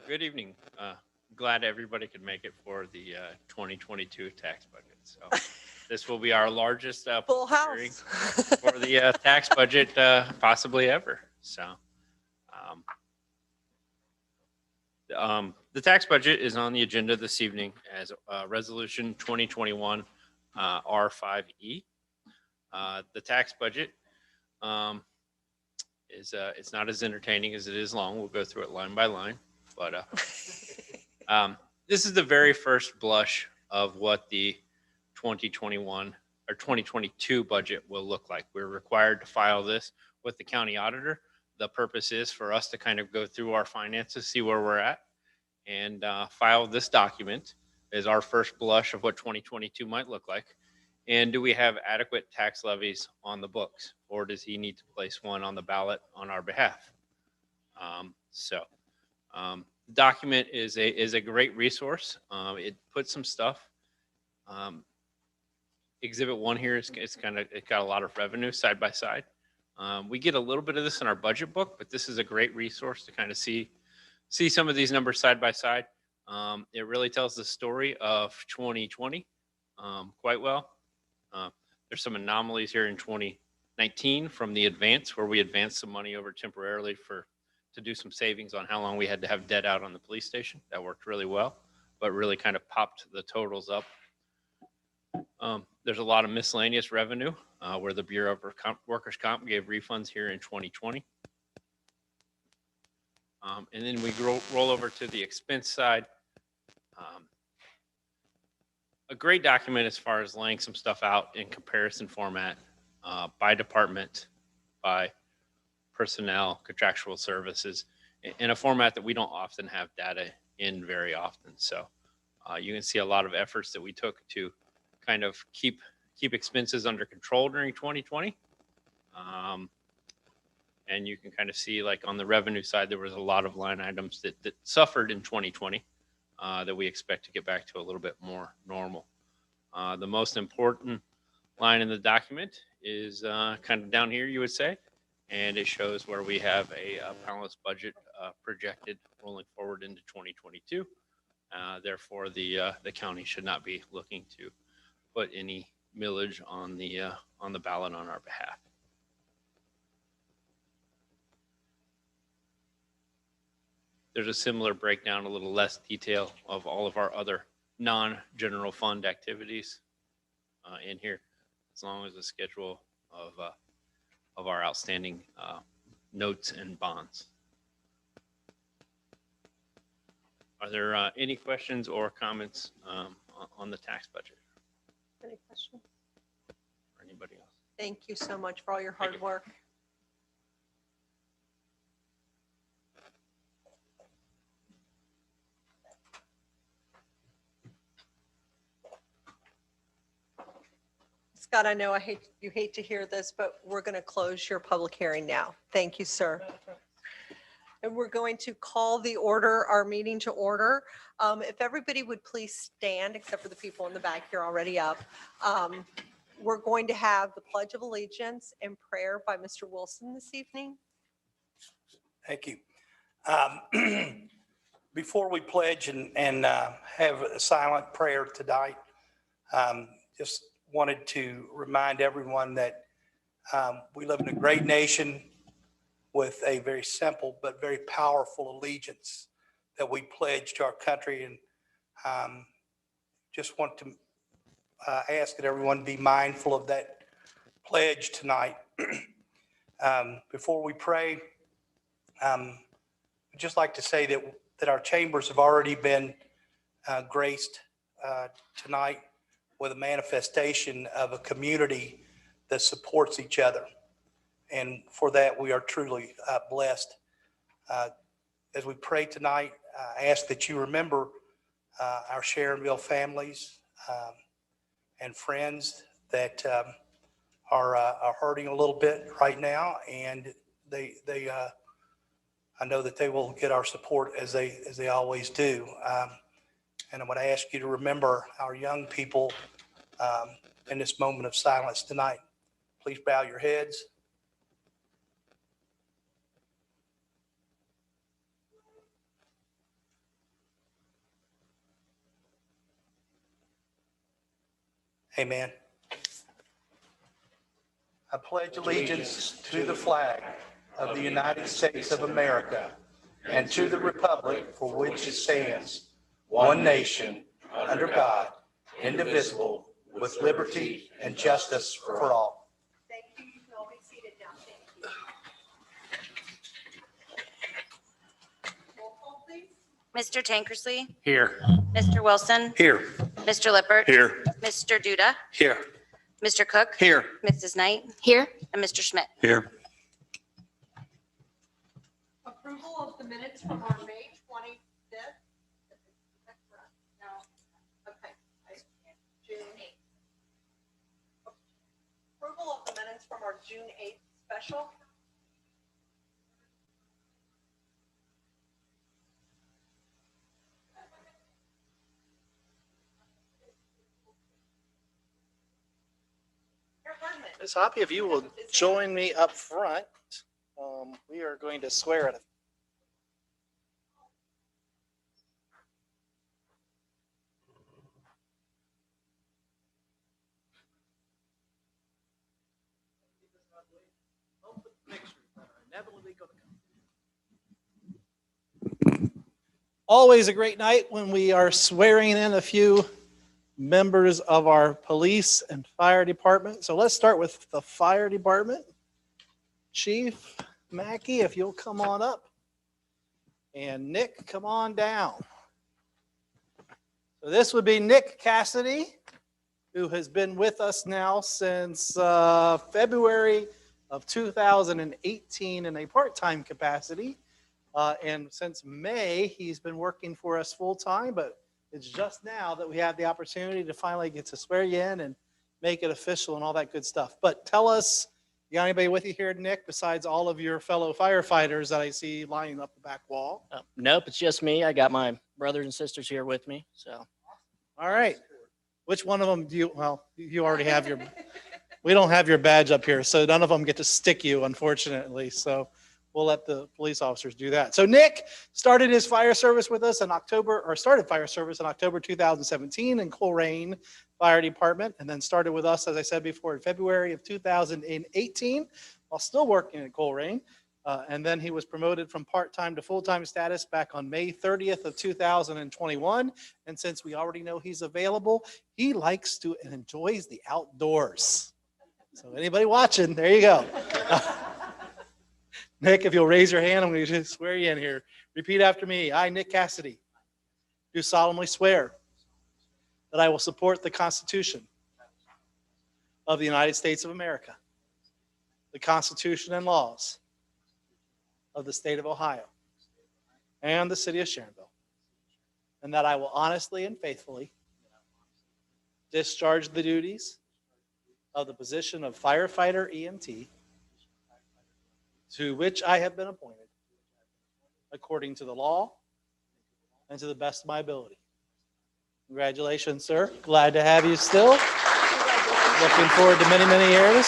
Good evening. Glad everybody could make it for the 2022 tax budget. So this will be our largest Full hearing house. for the tax budget possibly ever. So the tax budget is on the agenda this evening as Resolution 2021 R5E. The tax budget is it's not as entertaining as it is long. We'll go through it line by line. But this is the very first blush of what the 2021 or 2022 budget will look like. We're required to file this with the county auditor. The purpose is for us to kind of go through our finances, see where we're at, and file this document as our first blush of what 2022 might look like. And do we have adequate tax levies on the books, or does he need to place one on the ballot on our behalf? The document is a great resource. It puts some stuff. Exhibit 1 here is it got a lot of revenue side by side. We get a little bit of this in our budget book, but this is a great resource to kind of see some of these numbers side by side. It really tells the story of 2020 quite well. There's some anomalies here in 2019 from the advance, where we advanced some money over temporarily to do some savings on how long we had to have debt out on the police station. That worked really well, but really kind of popped the totals up. There's a lot of miscellaneous revenue where the Bureau of Workers' Comp gave refunds here in 2020. And then we roll over to the expense side. A great document as far as laying some stuff out in comparison format by department, by personnel, contractual services, in a format that we don't often have data in very often. So you can see a lot of efforts that we took to kind of keep expenses under control during 2020. And you can kind of see, like, on the revenue side, there was a lot of line items that suffered in 2020 that we expect to get back to a little bit more normal. The most important line in the document is kind of down here, you would say, and it shows where we have a balanced budget projected rolling forward into 2022. Therefore, the county should not be looking to put any millage on the ballot on our behalf. There's a similar breakdown, a little less detail, of all of our other non-general fund activities in here, as long as the schedule of our outstanding notes and bonds. Are there any questions or comments on the tax budget? Any questions? Or anybody else? Thank you so much for all your hard work. Scott, I know you hate to hear this, but we're going to close your public hearing now. Thank you, sir. And we're going to call our meeting to order. If everybody would please stand, except for the people in the back, you're already up. We're going to have the Pledge of Allegiance and prayer by Mr. Wilson this evening. Thank you. Before we pledge and have a silent prayer tonight, just wanted to remind everyone that we live in a great nation with a very simple but very powerful allegiance that we pledge to our country. And just want to ask that everyone be mindful of that pledge tonight. Before we pray, I'd just like to say that our chambers have already been graced tonight with a manifestation of a community that supports each other. And for that, we are truly blessed. As we pray tonight, I ask that you remember our Sharonville families and friends that are hurting a little bit right now. And I know that they will get our support as they always do. And I'm going to ask you to remember our young people in this moment of silence tonight. Please bow your heads. Amen. I pledge allegiance to the flag of the United States of America and to the republic for which it stands, one nation, under God, indivisible, with liberty and justice for all. Thank you. You can all be seated now. Thank you. Roll call, please. Mr. Tankersley, Here. Mr. Wilson, Here. Mr. Lippert. Here. Mr. Duda, Here. Mr. Cook. Here. Mrs. Knight. Here. And Mr. Schmidt. Here. Approval of the minutes from our May 25th. No. Okay. June 8th. Approval of the minutes from our June 8th special. Ms. Hoppy, if you will join me up front, we are going to swear at a always a great night when we are swearing in a few members of our police and fire department. So let's start with the fire department. Chief Mackey, if you'll come on up. And Nick, come on down. So this would be Nick Cassidy, who has been with us now since February of 2018 in a part-time capacity. And since May, he's been working for us full-time, but it's just now that we have the opportunity to finally get to swear you in and make it official and all that good stuff. But tell us, you got anybody with you here, Nick, besides all of your fellow firefighters that I see lining up the back wall? Nope, it's just me. I got my brothers and sisters here with me. So All right. Which one of them do you, well, you already have your, we don't have your badge up here, so none of them get to stick you, unfortunately. So we'll let the police officers do that. So Nick started his fire service with us in October, or started fire service in October 2017 in Coleraine Fire Department, and then started with us, as I said before, in February of 2018, while still working at Coleraine. And then he was promoted from part-time to full-time status back on May 30th of 2021. And since we already know he's available, he likes to and enjoys the outdoors. So anybody watching, there you go. Nick, if you'll raise your hand, I'm going to swear you in here. Repeat after me. I, Nick Cassidy, do solemnly swear that I will support the Constitution of the United States of America, the Constitution and laws of the state of Ohio and the city of Sharonville, and that I will honestly and faithfully discharge the duties of the position of firefighter EMT to which I have been appointed according to the law and to the best of my ability. Congratulations, sir. Glad to have you still. Looking forward to many, many years.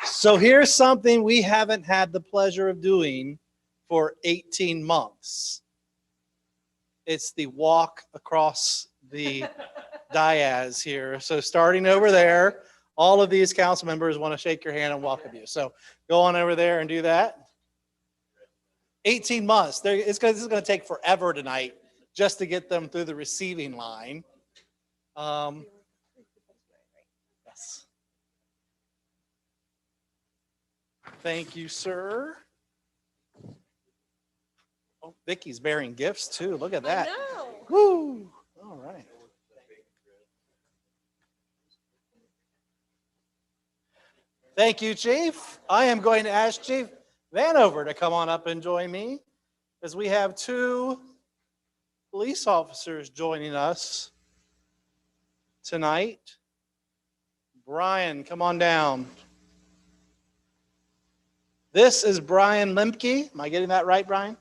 So here's something we haven't had the pleasure of doing for 18 months. It's the walk across the dais here. So starting over there, all of these council members want to shake your hand and welcome you. So go on over there and do that. 18 months. This is going to take forever tonight just to get them through the receiving line. Yes. Thank you, sir. Oh, Vicky's bearing gifts too. Look at that. I know. Woo. All right. Thank you, Chief. I am going to ask Chief Vanover to come on up and join me as we have two police officers joining us tonight. Brian, come on down. This is Brian Lemke. Am I getting that right, Brian?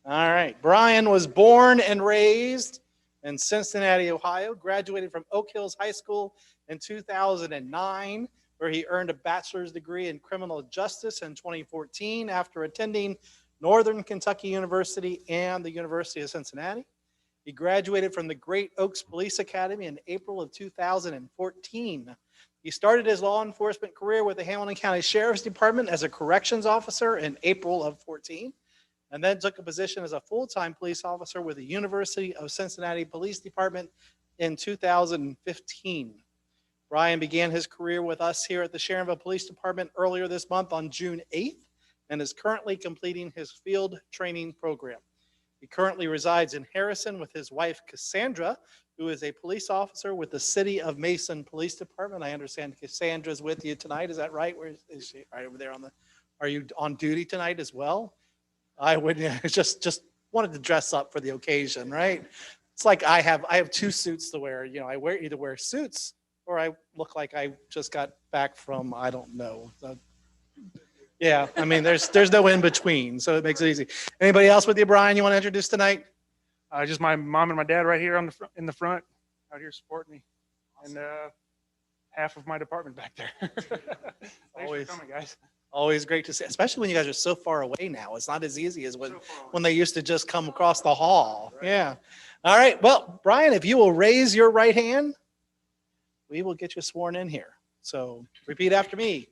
All right. Brian was born and raised in Cincinnati, Ohio, graduated from Oak Hills High School in 2009, where he earned a bachelor's degree in criminal justice in 2014 after attending Northern Kentucky University and the University of Cincinnati. He graduated from the Great Oaks Police Academy in April of 2014. He started his law enforcement career with the Hamilton County Sheriff's Department as a corrections officer in April of 14, and then took a position as a full-time police officer with the University of Cincinnati Police Department in 2015. Brian began his career with us here at the Sharonville Police Department earlier this month on June 8th and is currently completing his field training program. He currently resides in Harrison with his wife, Cassandra, who is a police officer with the City of Mason Police Department. I understand Cassandra's with you tonight. Is that right? Where is she? Right over there on the, are you on duty tonight as well? I would just wanted to dress up for the occasion, right? It's like I have two suits to wear. You know, I either wear suits or I look like I just got back from, I don't know. Yeah, I mean, there's no in between, so it makes it easy. Anybody else with you, Brian, you want to introduce tonight? Just my mom and my dad right here on in the front, out here supporting me, and half of my department back there. Thanks Always. for coming, guys. Always great to see, especially when you guys are so far away now. It's not as easy as when they used to just come across the hall. Right. Yeah. All right. Well, Brian, if you will raise your right hand, we will get you sworn in here. So repeat after me.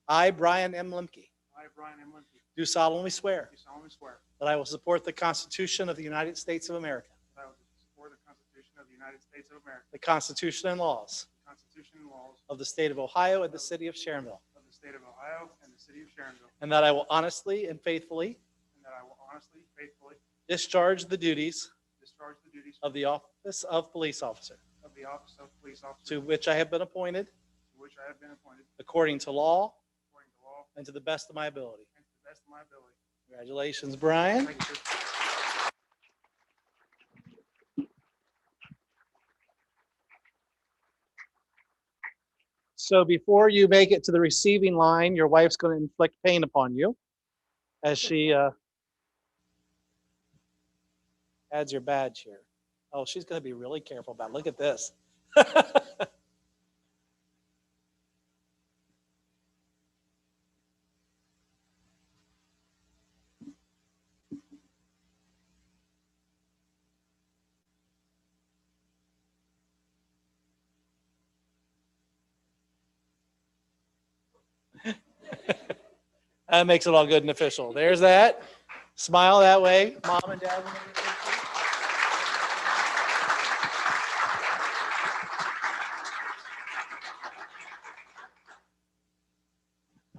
I, Brian M. Lemke, I, Brian M. Lindsay, do solemnly swear do solemnly swear that I will support the Constitution of the United States of America, that I will support the Constitution of the United States of America, the Constitution and laws the Constitution and laws of the state of Ohio and the city of Sharonville, of the state of Ohio and the city of Sharonville, and that I will honestly and faithfully and that I will honestly, faithfully discharge the duties discharge the duties of the office of police officer, of the office of police officer to which I have been appointed to which I have been appointed according to law according to law and to the best of my ability. and to the best of my ability. Congratulations, Brian. Thank you, sir. So before you make it to the receiving line, your wife's going to inflict pain upon you as she adds your badge here. Oh, she's going to be really careful about it. Look at this. That makes it all good and official. There's that. Smile that way. Mom and dad.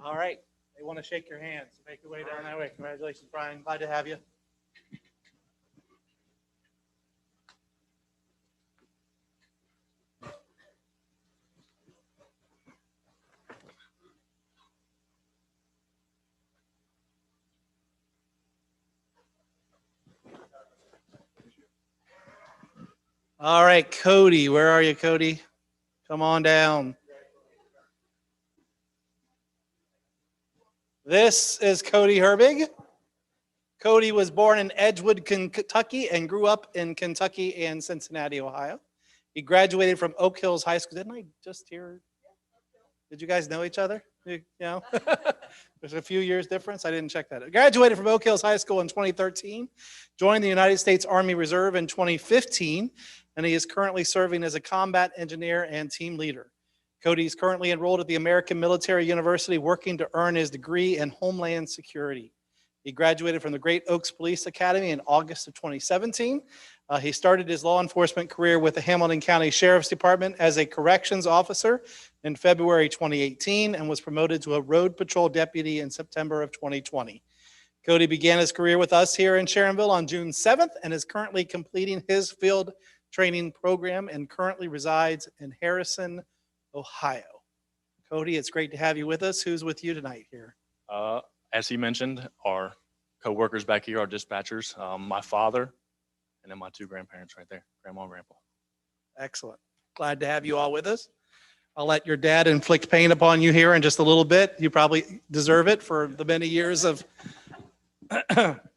All right. They want to shake your hand, so make your way down that way. Congratulations, Brian. Glad to have you. All right, Cody, where are you, Cody? Come on down. This is Cody Herbig. Cody was born in Edgewood, Kentucky, and grew up in Kentucky and Cincinnati, Ohio. He graduated from Oak Hills High School. Didn't I just hear? Did you guys know each other? You know, there's a few years difference. I didn't check that. Graduated from Oak Hills High School in 2013, joined the United States Army Reserve in 2015, and he is currently serving as a combat engineer and team leader. Cody is currently enrolled at the American Military University, working to earn his degree in Homeland Security. He graduated from the Great Oaks Police Academy in August of 2017. He started his law enforcement career with the Hamilton County Sheriff's Department as a corrections officer in February 2018 and was promoted to a road patrol deputy in September of 2020. Cody began his career with us here in Sharonville on June 7th and is currently completing his field training program and currently resides in Harrison, Ohio. Cody, it's great to have you with us. Who's with you tonight here? As he mentioned, our co-workers back here are dispatchers, my father, and then my two grandparents right there, grandma and grandpa. Excellent. Glad to have you all with us. I'll let your dad inflict pain upon you here in just a little bit. You probably deserve it for the many years of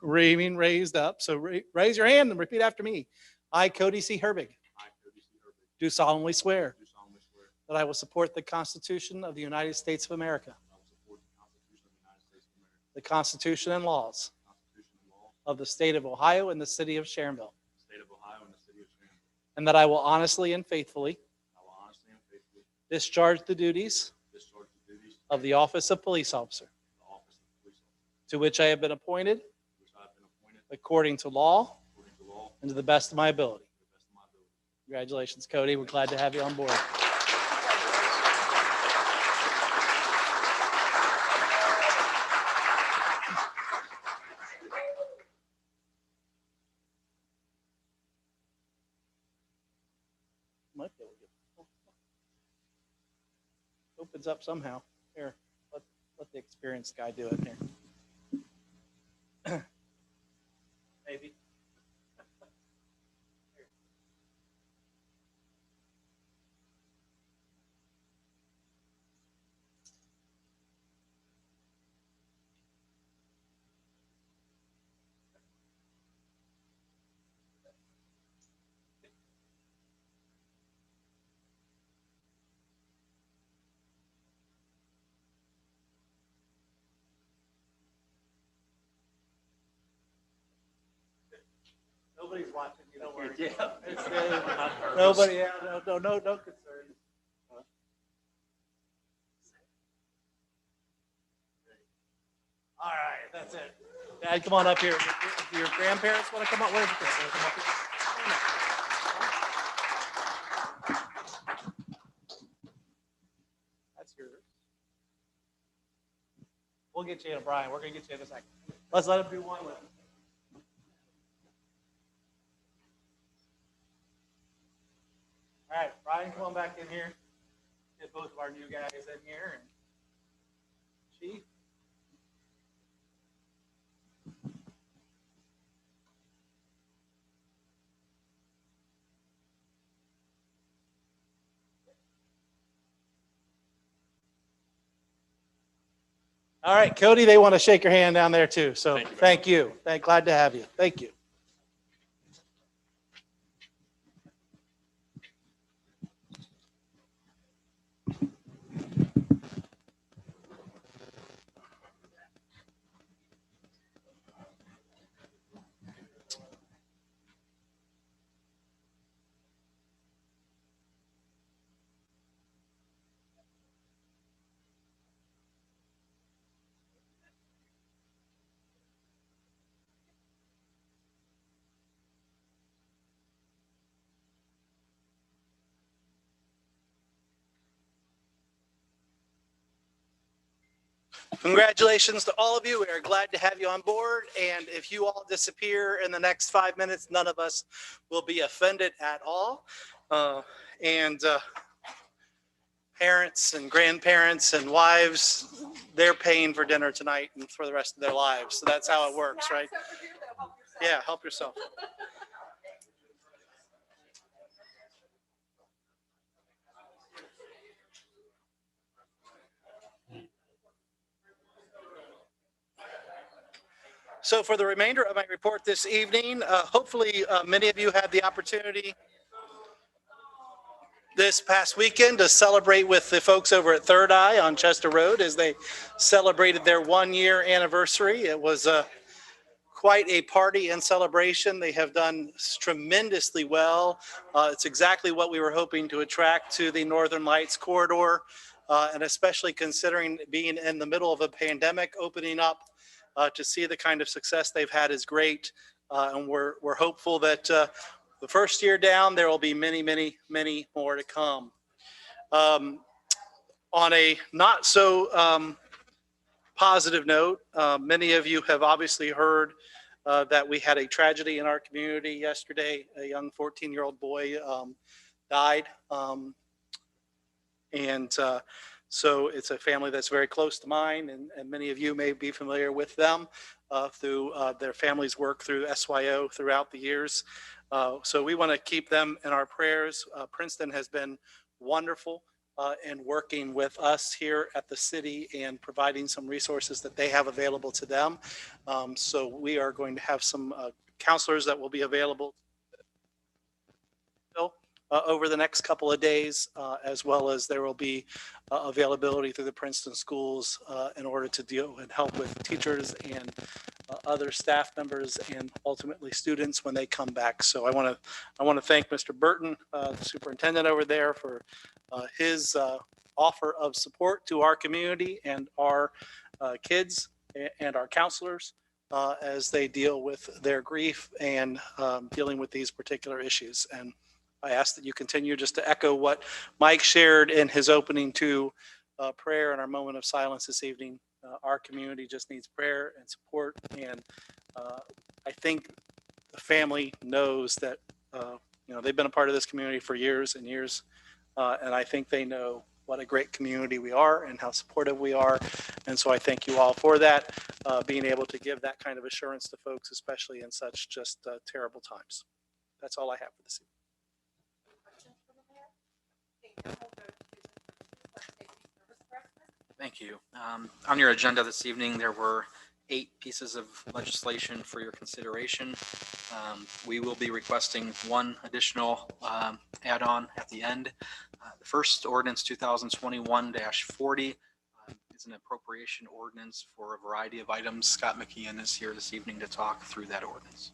being raised up. So raise your hand and repeat after me. I, Cody C. Herbig, I, Cody C. Herbig, do solemnly swear do solemnly swear that I will support the Constitution of the United States of America, I will support the Constitution of the United States of America, the Constitution and laws the Constitution and laws of the state of Ohio and the city of Sharonville, of the state of Ohio and the city and that I will honestly and faithfully discharge the duties of the office of police officer to which I have been appointed according to law and to the best of my ability. Congratulations, Cody. We're glad to have you on board. Might be able to get- Opens up somehow. Here, let the experienced guy do it here. Maybe. Nobody's watching. You don't worry. Yeah. Nobody. Yeah. No concern. All right, that's it. Dad, come on up here. Do your grandparents want to come up? Where? Come up here. That's yours. We'll get you in, Brian. We're gonna get you in a second. Let's let him do one with him. All right, Brian, come on back in here. Get both of our new guys in here. And Chief. All right, Cody, they want to shake your hand down there too. So thank you. Glad to have you. Thank you. Congratulations to all of you. We are glad to have you on board. And if you all disappear in the next 5 minutes, none of us will be offended at all. Parents and grandparents and wives, they're paying for dinner tonight and for the rest of their lives. So that's how it works, right? Yeah, help yourself. So for the remainder of my report this evening, hopefully many of you had the opportunity this past weekend to celebrate with the folks over at Third Eye on Chester Road as they celebrated their 1-year anniversary. It was quite a party and celebration. They have done tremendously well. It's exactly what we were hoping to attract to the Northern Lights corridor, and especially considering being in the middle of a pandemic, opening up to see the kind of success they've had is great. And we're hopeful that the first year down, there will be many, many, many more to come. On a not so positive note, many of you have obviously heard that we had a tragedy in our community yesterday. A young 14-year-old boy died. So it's a family that's very close to mine, and many of you may be familiar with them through their family's work through SYO throughout the years. So we want to keep them in our prayers. Princeton has been wonderful in working with us here at the city and providing some resources that they have available to them. So we are going to have some counselors that will be available over the next couple of days, as well as there will be availability through the Princeton schools in order to deal and help with teachers and other staff members and ultimately students when they come back. So I want to thank Mr. Burton, the superintendent over there, for his offer of support to our community and our kids and our counselors as they deal with their grief and dealing with these particular issues. And I ask that you continue just to echo what Mike shared in his opening to prayer in our moment of silence this evening. Our community just needs prayer and support. And I think the family knows that, they've been a part of this community for years and years. And I think they know what a great community we are and how supportive we are. And so I thank you all for that, being able to give that kind of assurance to folks, especially in such just terrible times. That's all I have for this evening. Thank you. On your agenda this evening, there were 8 pieces of legislation for your consideration. We will be requesting one additional add-on at the end. The first ordinance 2021-40 is an appropriation ordinance for a variety of items. Scott McKeon is here this evening to talk through that ordinance.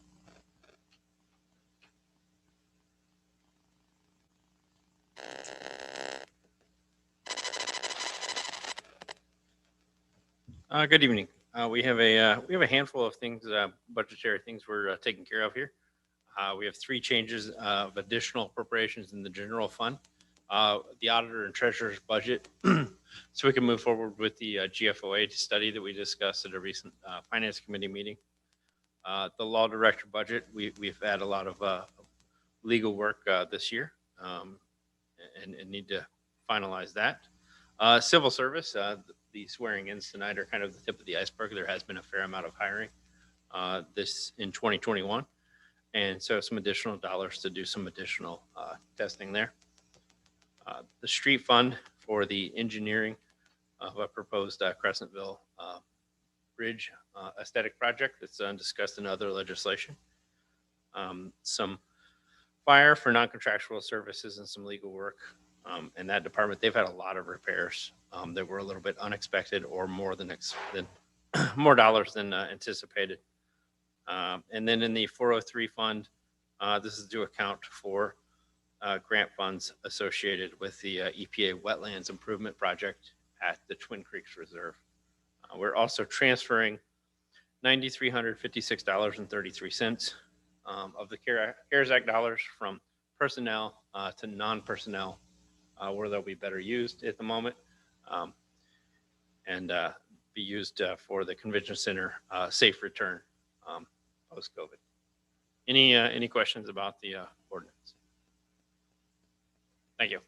Good evening. We have a handful of things, budgetary things we're taking care of here. We have 3 changes of additional appropriations in the general fund, the auditor and treasurer's budget, so we can move forward with the GFOA study that we discussed at a recent finance committee meeting. The law director budget, we've had a lot of legal work this year and need to finalize that. Civil service, the swearing-ins tonight are kind of the tip of the iceberg. There has been a fair amount of hiring this in 2021. And so some additional dollars to do some additional testing there. The street fund for the engineering of a proposed Crescentville Bridge aesthetic project that's discussed in other legislation. Some fire for non-contractual services and some legal work. In that department, they've had a lot of repairs that were a little bit unexpected or more more dollars than anticipated. And then in the 403 fund, this is to account for grant funds associated with the EPA Wetlands Improvement Project at the Twin Creeks Reserve. We're also transferring $9,356.33 of the CARES Act dollars from personnel to non-personnel, where they'll be better used at the moment, and be used for the convention center safe return post-COVID. Any questions about the ordinance? Thank you.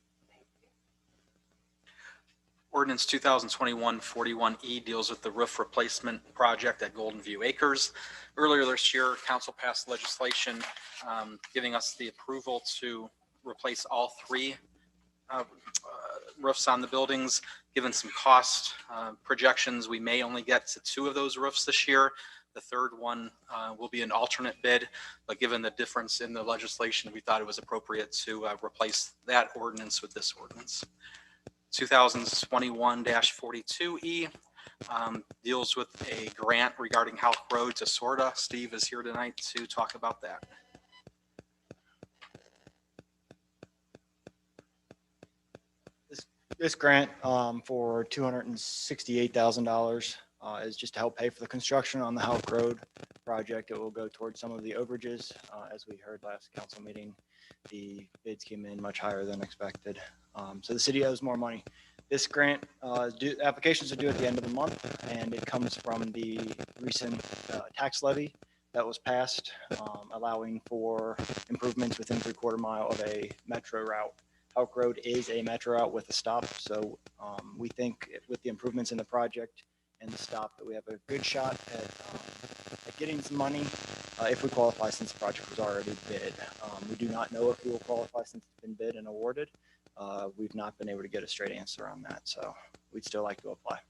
Ordinance 2021-41E deals with the roof replacement project at Golden View Acres. Earlier this year, council passed legislation giving us the approval to replace all 3 roofs on the buildings. Given some cost projections, we may only get to 2 of those roofs this year. The third one will be an alternate bid, but given the difference in the legislation, we thought it was appropriate to replace that ordinance with this ordinance. 2021-42E deals with a grant regarding Halk Road to Sorta. Steve is here tonight to talk about that. This grant for $268,000 is just to help pay for the construction on the Halk Road project. It will go towards some of the overages. As we heard last council meeting, the bids came in much higher than expected. So the city owes more money. This grant applications are due at the end of the month, and it comes from the recent tax levy that was passed, allowing for improvements within 3/4 mile of a metro route. Halk Road is a metro route with a stop, so we think with the improvements in the project and the stop that we have a good shot at getting some money if we qualify, since the project was already bid. We do not know if we will qualify since it's been bid and awarded. We've not been able to get a straight answer on that, so we'd still like to apply.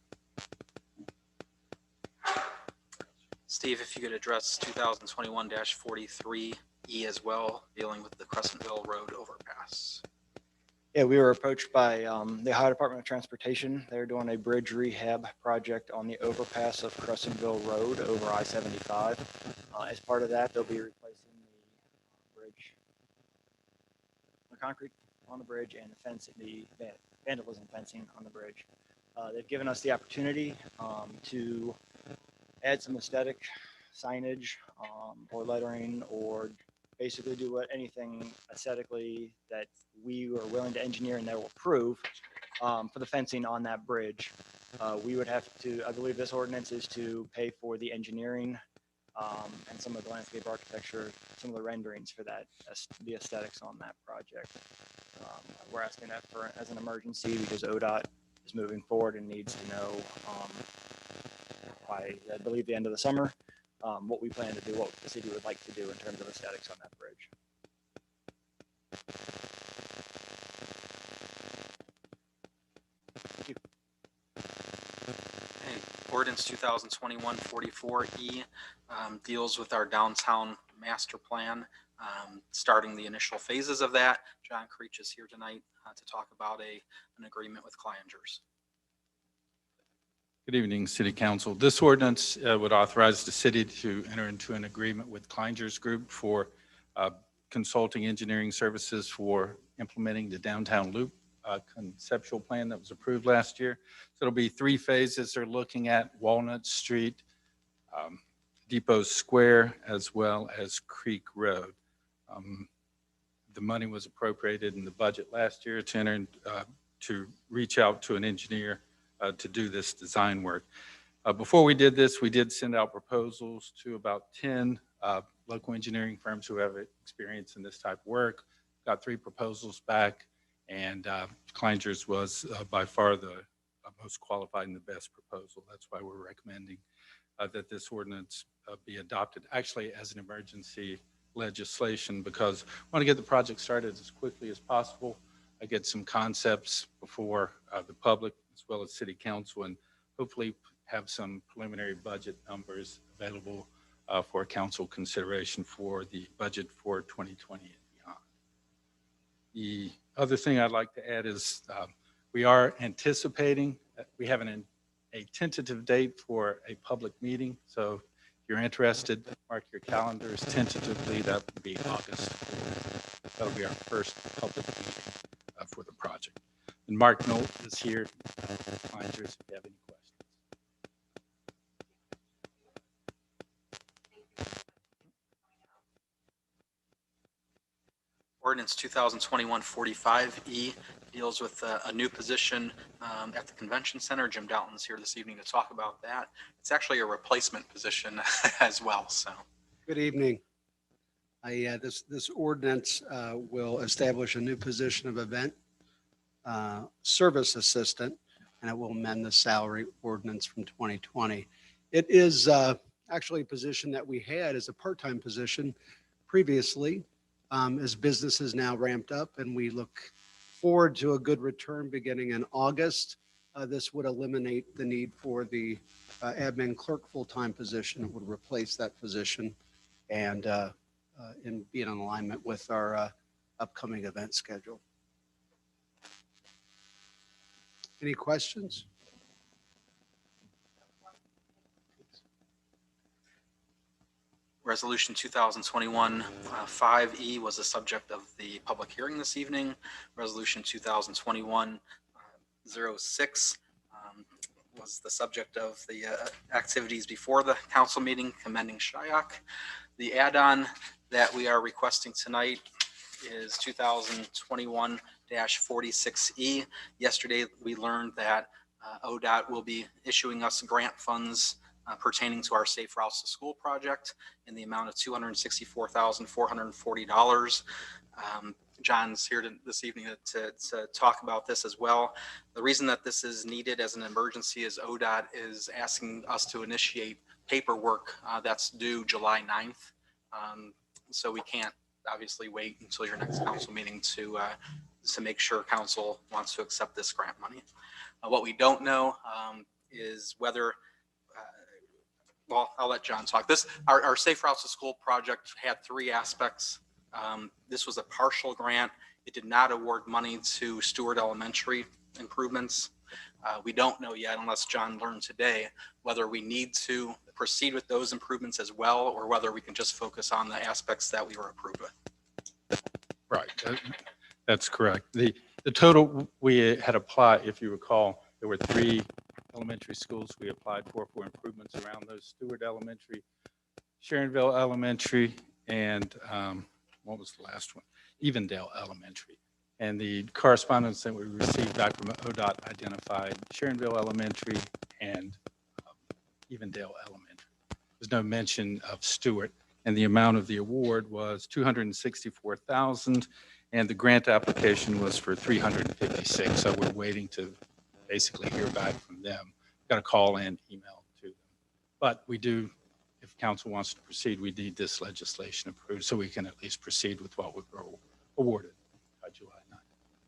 Steve, if you could address 2021-43 E as well, dealing with the Crescentville Road overpass. Yeah, we were approached by the Ohio Department of Transportation. They're doing a bridge rehab project on the overpass of Crescentville Road over I-75. As part of that, they'll be replacing the bridge, the concrete on the bridge and the fence, the vandalism fencing on the bridge. They've given us the opportunity to add some aesthetic signage or lettering, or basically do anything aesthetically that we were willing to engineer and that will approve for the fencing on that bridge. We would have to, I believe this ordinance is to pay for the engineering and some of the landscape architecture, some of the renderings for that, the aesthetics on that project. We're asking that as an emergency because ODOT is moving forward and needs to know by, I believe, the end of the summer, what we plan to do, what the city would like to do in terms of aesthetics on that bridge. Thank you. Okay, ordinance 2021-44E deals with our downtown master plan, starting the initial phases of that. John Creech is here tonight to talk about an agreement with Clingers. Good evening, City Council. This ordinance would authorize the city to enter into an agreement with Clingers Group for consulting engineering services for implementing the downtown loop conceptual plan that was approved last year. So it'll be 3 phases. They're looking at Walnut Street, Depot Square, as well as Creek Road. The money was appropriated in the budget last year to enter to reach out to an engineer to do this design work. Before we did this, we did send out proposals to about 10 local engineering firms who have experience in this type of work. Got 3 proposals back, and Clingers was by far the most qualified and the best proposal. That's why we're recommending that this ordinance be adopted actually as an emergency legislation, because we want to get the project started as quickly as possible. I get some concepts before the public as well as City Council, and hopefully have some preliminary budget numbers available for council consideration for the budget for 2020 and beyond. The other thing I'd like to add is we are anticipating, we have a tentative date for a public meeting. So if you're interested, mark your calendars tentatively. That would be August 4th. That'll be our first public meeting for the project. And Mark Nolt is here. Clingers, if you have any questions. Ordinance 2021-45E deals with a new position at the convention center. Jim Dalton's here this evening to talk about that. It's actually a replacement position as well. So, good evening. This ordinance will establish a new position of event service assistant, and it will amend the salary ordinance from 2020. It is actually a position that we had as a part-time position previously. As business is now ramped up and we look forward to a good return beginning in August, this would eliminate the need for the admin clerk full-time position. It would replace that position and be in alignment with our upcoming event schedule. Any questions? Resolution 2021-5E was the subject of the public hearing this evening. Resolution 2021-06 was the subject of the activities before the council meeting commending Shyok. The add-on that we are requesting tonight is 2021-46E. Yesterday, we learned that ODOT will be issuing us grant funds pertaining to our Safe Routes to School project in the amount of $264,440. John's here this evening to talk about this as well. The reason that this is needed as an emergency is ODOT is asking us to initiate paperwork that's due July 9th. So we can't obviously wait until your next council meeting to make sure council wants to accept this grant money. What we don't know is whether Well, I'll let John talk. Our Safe Routes to School project had three aspects. This was a partial grant. It did not award money to Stewart Elementary improvements. We don't know yet, unless John learned today, whether we need to proceed with those improvements as well, or whether we can just focus on the aspects that we were approved with. Right. That's correct. The total we had applied, if you recall, there were 3 elementary schools we applied for improvements around those: Stewart Elementary, Sharonville Elementary, and what was the last one? Evendale Elementary. And the correspondence that we received back from ODOT identified Sharonville Elementary and Evendale Elementary. There's no mention of Stewart, and the amount of the award was $264,000, and the grant application was for $356. So we're waiting to basically hear back from them. Got a call and email to them. But we do, if council wants to proceed, we need this legislation approved so we can at least proceed with what we were awarded by July 9th.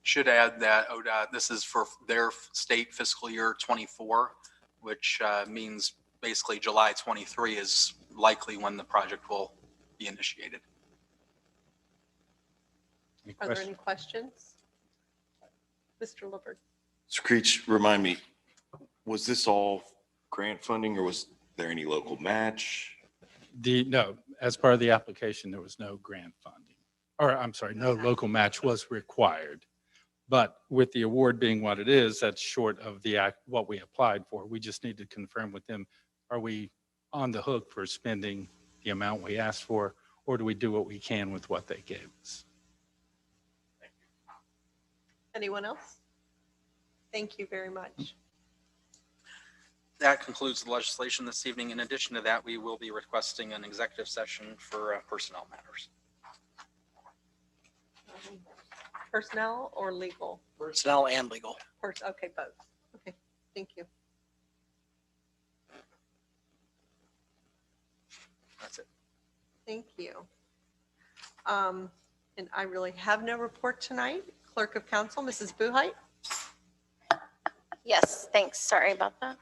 Should add that ODOT, this is for their state fiscal year 24, which means basically July 23 is likely when the project will be initiated. Any Are there questions? any questions? Mr. Lippert? So Creech, remind me, was this all grant funding or was there any local match? No, as part of the application, there was no grant funding. Or I'm sorry, no local match was required. But with the award being what it is, that's short of what we applied for. We just need to confirm with them, are we on the hook for spending the amount we asked for, or do we do what we can with what they gave us? Anyone else? Thank you very much. That concludes the legislation this evening. In addition to that, we will be requesting an executive session for personnel matters. Personnel or legal? Personnel and legal. Okay, both. Okay, thank you. That's it. Thank you. And I really have no report tonight. Clerk of Council, Mrs. Buhite. Yes, thanks. Sorry about that.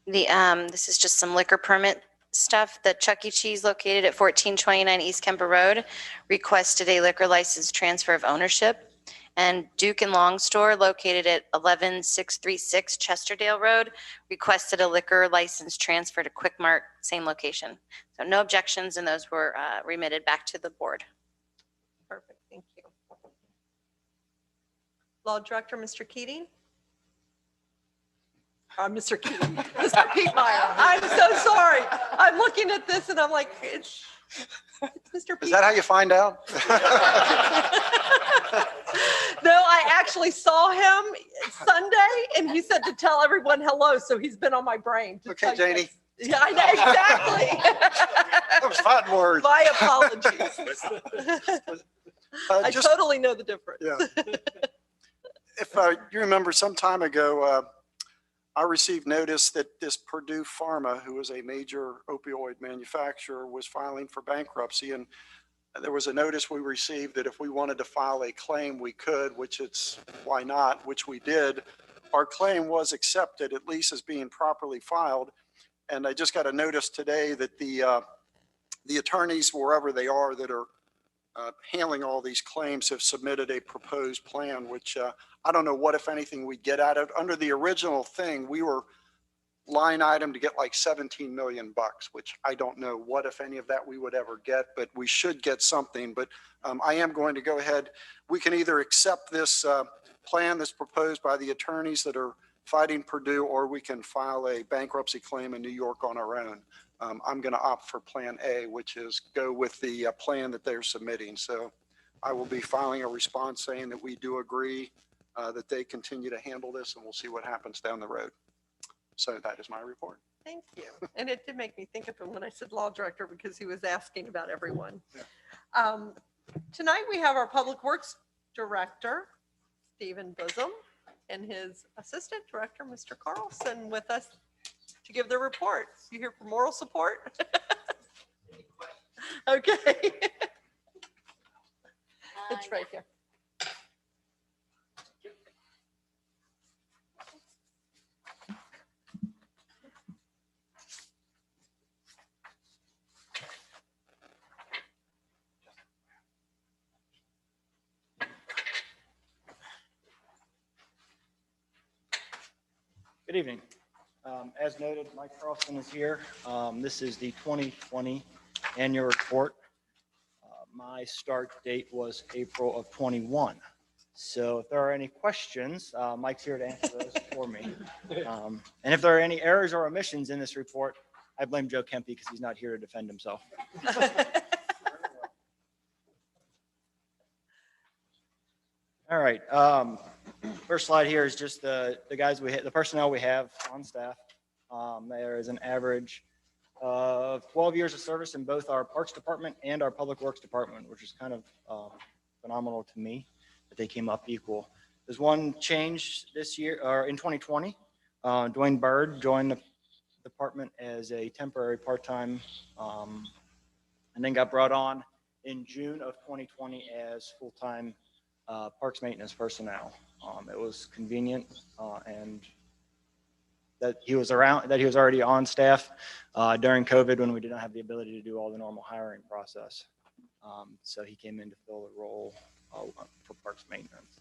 This is just some liquor permit stuff. The Chuck E. Cheese located at 1429 East Kemper Road requested a liquor license transfer of ownership. And Duke and Long Store located at 11636 Chesterdale Road requested a liquor license transfer to Quick Mart, same location. So no objections, and those were remitted back to the board. Perfect, thank you. Law Director, Mr. Keating. Mr. Keating, Mr. Pete Meyer. I'm so sorry. I'm looking at this and I'm like, it's Mr. Pete. Is that how you find out? No, I actually saw him Sunday and he said to tell everyone hello. So he's been on my brain. To Okay, tell you Janie. this. Yeah, I know, exactly. That was 5 words. My apologies. I Just, totally know the difference. yeah. If you remember some time ago, I received notice that this Purdue Pharma, who is a major opioid manufacturer, was filing for bankruptcy. And there was a notice we received that if we wanted to file a claim, we could, which it's why not, which we did. Our claim was accepted, at least as being properly filed. And I just got a notice today that the attorneys, wherever they are, that are handling all these claims have submitted a proposed plan, which I don't know what, if anything, we get out of. Under the original thing, we were line item to get like 17 million bucks, which I don't know what, if any of that we would ever get, but we should get something. But I am going to go ahead. We can either accept this plan that's proposed by the attorneys that are fighting Purdue, or we can file a bankruptcy claim in New York on our own. I'm going to opt for Plan A, which is go with the plan that they're submitting. So I will be filing a response saying that we do agree that they continue to handle this, and we'll see what happens down the road. So that is my report. Thank you. And it did make me think of him when I said law director, because he was asking about everyone. Tonight we have our Public Works Director, Stephen Bosom, and his Assistant Director, Mr. Carlson, with us to give their reports. You here for moral support? Okay. It's right here. evening. As noted, Mike Carlson is here. This is the 2020 annual report. My start date was April of 21. So if there are any questions, Mike's here to answer those for me. And if there are any errors or omissions in this report, I blame Joe Kempe because he's not here to defend himself. All right. First slide here is just the guys the personnel we have on staff. There is an average of 12 years of service in both our Parks Department and our Public Works Department, which is kind of phenomenal to me that they came up equal. There's one change this year, or in 2020. Dwayne Bird joined the department as a temporary part-time, and then got brought on in June of 2020 as full-time parks maintenance personnel. It was convenient and that he was already on staff during COVID when we did not have the ability to do all the normal hiring process. So he came in to fill the role for parks maintenance.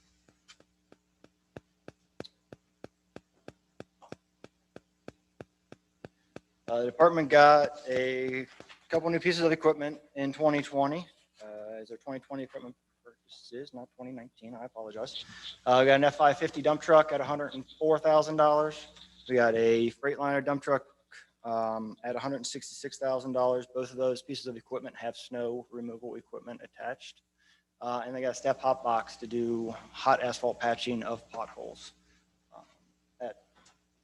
The department got a couple new pieces of equipment in 2020. As our 2020 equipment purchases, not 2019, I apologize. We got an F550 dump truck at $104,000. We got a Freightliner dump truck at $166,000. Both of those pieces of equipment have snow removal equipment attached. And they got a step hot box to do hot asphalt patching of potholes at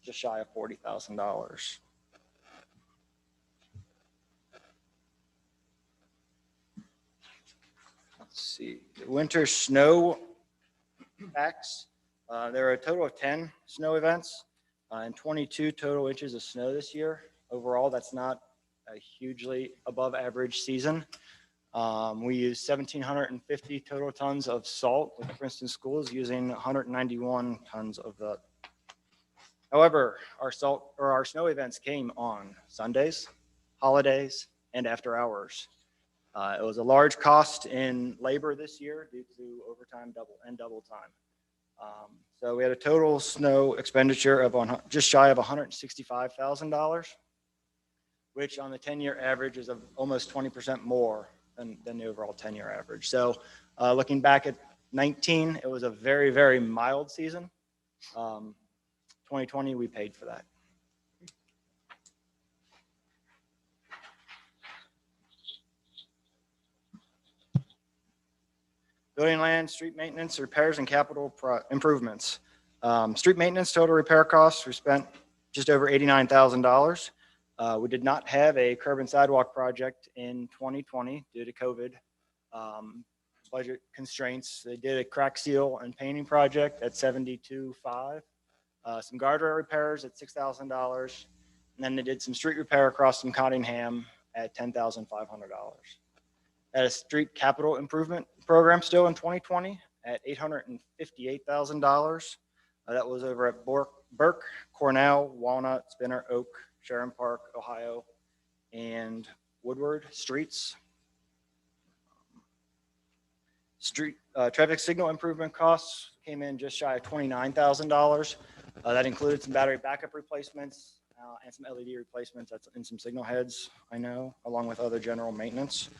just shy of $40,000. Let's see, the winter snow packs. There are a total of 10 snow events and 22 total inches of snow this year. Overall, that's not a hugely above average season. We use 1,750 total tons of salt with Princeton schools using 191 tons of that. However, our snow events came on Sundays, holidays, and after hours. It was a large cost in labor this year due to overtime double time. So we had a total snow expenditure of just shy of $165,000, which on the 10-year average is of almost 20% more than the overall 10-year average. So looking back at 19, it was a very, very mild season. 2020, we paid for that. Building, land, street maintenance, repairs, and capital improvements. Street maintenance total repair costs, we spent just over $89,000. We did not have a curb and sidewalk project in 2020 due to COVID budget constraints. They did a crack seal and painting project at $72,500. Some guardrail repairs at $6,000. And then they did some street repair across from Cottingham at $10,500. At a street capital improvement program still in 2020 at $858,000. That was over at Burke, Cornell, Walnut, Spinner, Oak, Sharon Park, Ohio, and Woodward streets. Street traffic signal improvement costs came in just shy of $29,000. That included some battery backup replacements and some LED replacements and some signal heads, I know, along with other general maintenance.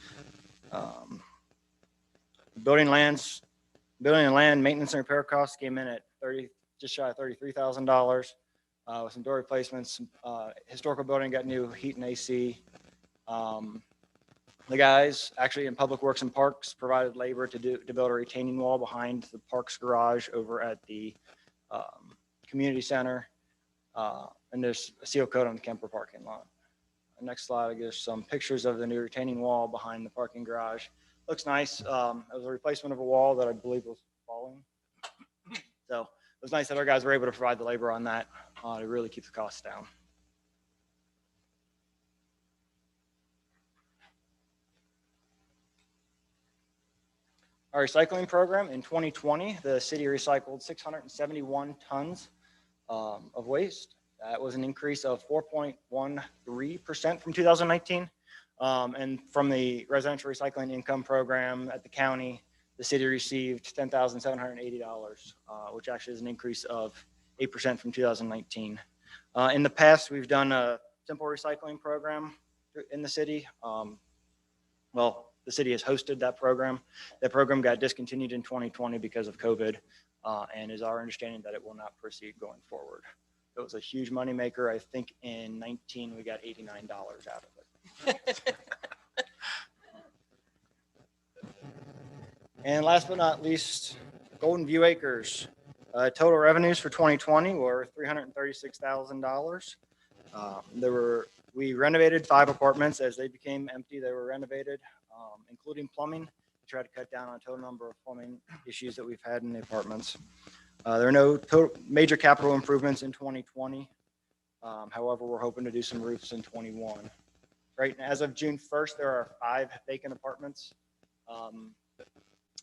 Building and land maintenance and repair costs came in at just shy of $33,000 with some door replacements. Historical building got new heat and AC. The guys actually in Public Works and Parks provided labor to build a retaining wall behind the Parks garage over at the community center. And there's a seal coat on the Kemper parking lot. The next slide, I guess some pictures of the new retaining wall behind the parking garage. Looks nice. It was a replacement of a wall that I believe was falling. So it was nice that our guys were able to provide the labor on that to really keep the costs down. Our recycling program in 2020, the city recycled 671 tons of waste. That was an increase of 4.13% from 2019. And from the residential recycling income program at the county, the city received $10,780, which actually is an increase of 8% from 2019. In the past, we've done a simple recycling program in the city. Well, the city has hosted that program. That program got discontinued in 2020 because of COVID, and is our understanding that it will not proceed going forward. It was a huge moneymaker. I think in 19, we got $89 out of it. And last but not least, Golden View Acres. Total revenues for 2020 were $336,000. We renovated 5 apartments. As they became empty, they were renovated, including plumbing, to try to cut down on total number of plumbing issues that we've had in the apartments. There are no major capital improvements in 2020. However, we're hoping to do some roofs in 21. Right, as of June 1st, there are 5 vacant apartments.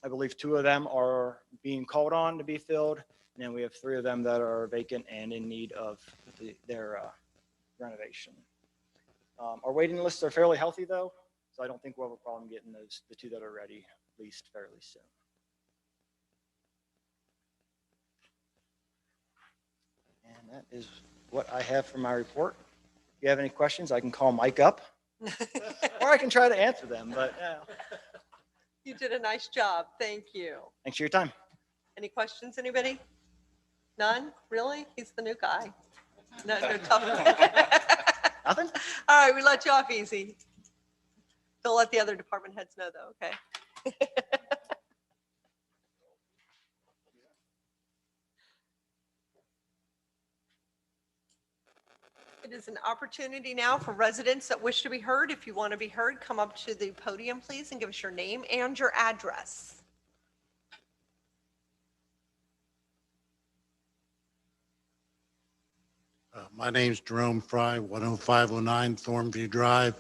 I believe 2 of them are being called on to be filled, and then we have 3 of them that are vacant and in need of their renovation. Our waiting lists are fairly healthy though, so I don't think we'll have a problem getting the 2 that are ready leased fairly soon. And that is what I have for my report. If you have any questions, I can call Mike up, or I can try to answer them, but You did a nice job. Thank you. thanks for your time. Any questions, anybody? None? Really? He's the new guy. No tough. Nothing? All right, we let you off easy. Don't let the other department heads know though, okay? It is an opportunity now for residents that wish to be heard. If you want to be heard, come up to the podium, please, and give us your name and your address. My name's Jerome Fry, 10509 Thornview Drive.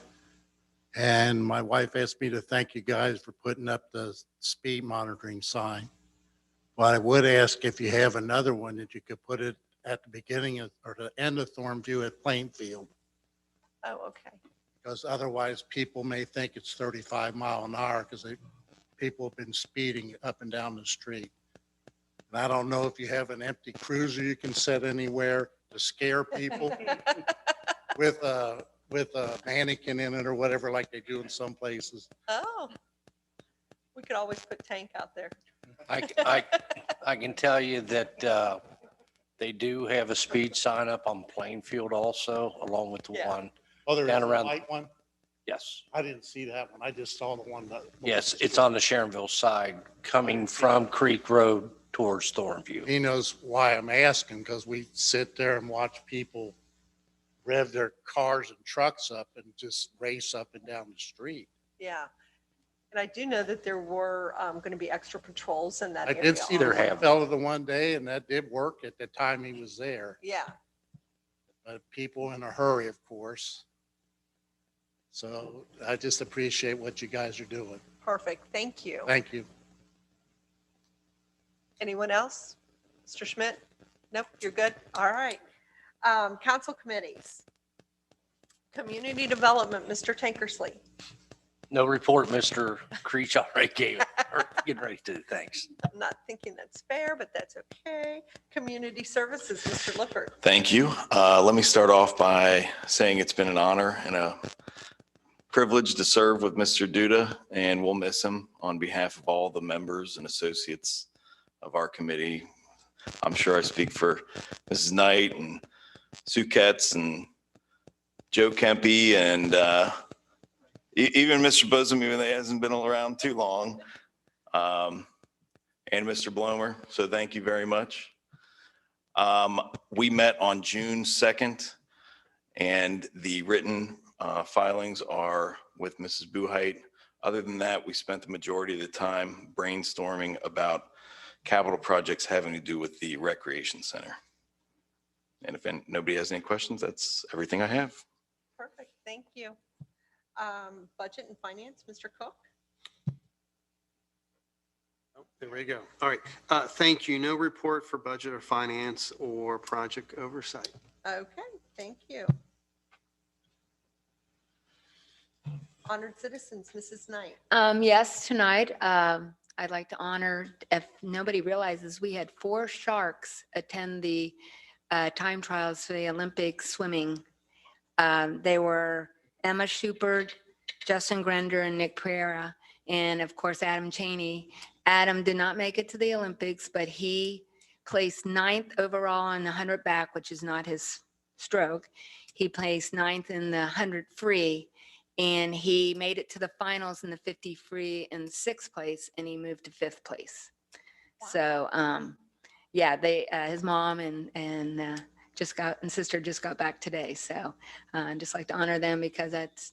And my wife asked me to thank you guys for putting up the speed monitoring sign. But I would ask if you have another one that you could put it at the beginning of, or the end of Thornview at Plainfield. Oh, okay. Because otherwise people may think it's 35 mile an hour because people have been speeding up and down the street. And I don't know if you have an empty cruiser you can set anywhere to scare people with a mannequin in it or whatever, like they do in some places. Oh, we could always put Tank out there. I can tell you that they do have a speed sign up on Plainfield also, along with the one. Oh, there is Down a around- white one? Yes, I didn't see that one. I just saw the one that. yes, it's on the Sharonville side, coming from Creek Road towards Thornview. He knows why I'm asking, because we sit there and watch people rev their cars and trucks up and just race up and down the street. Yeah. And I do know that there were going to be extra patrols in that I area. did see There the have- fellow the one day, and that did work at the time he was there. Yeah. But people in a hurry, of course. So I just appreciate what you guys are doing. Perfect. Thank you. Thank you. Anyone else? Mr. Schmidt? Nope, you're good. All right. Council committees. Community Development, Mr. Tankersley. No report, Mr. Creech already gave, or getting ready to, thanks. I'm not thinking that's fair, but that's okay. Community Services, Mr. Lippert. Thank you. Let me start off by saying it's been an honor and a privilege to serve with Mr. Duda, and we'll miss him on behalf of all the members and associates of our committee. I'm sure I speak for Mrs. Knight and Sue Ketz and Joe Kempe and even Mr. Bosom, even though he hasn't been around too long, and Mr. Blomer. So thank you very much. We met on June 2nd, and the written filings are with Mrs. Buhite. Other than that, we spent the majority of the time brainstorming about capital projects having to do with the recreation center. And if nobody has any questions, that's everything I have. Perfect. Thank you. Budget and Finance, Mr. Cook. Oh, there we go. All right. Thank you. No report for budget or finance or project oversight. Okay, thank you. Honored citizens, Mrs. Knight. Yes, tonight, I'd like to honor, if nobody realizes, we had 4 sharks attend the time trials for the Olympic swimming. They were Emma Shupert, Justin Grender, and Nick Pereira, and of course, Adam Cheney. Adam did not make it to the Olympics, but he placed 9th overall on the 100 back, which is not his stroke. He placed 9th in the 100 free, and he made it to the finals in the 50 free in 6th place, and he moved to 5th place. So, yeah, his mom and sister just got back today. So I'd just like to honor them because that's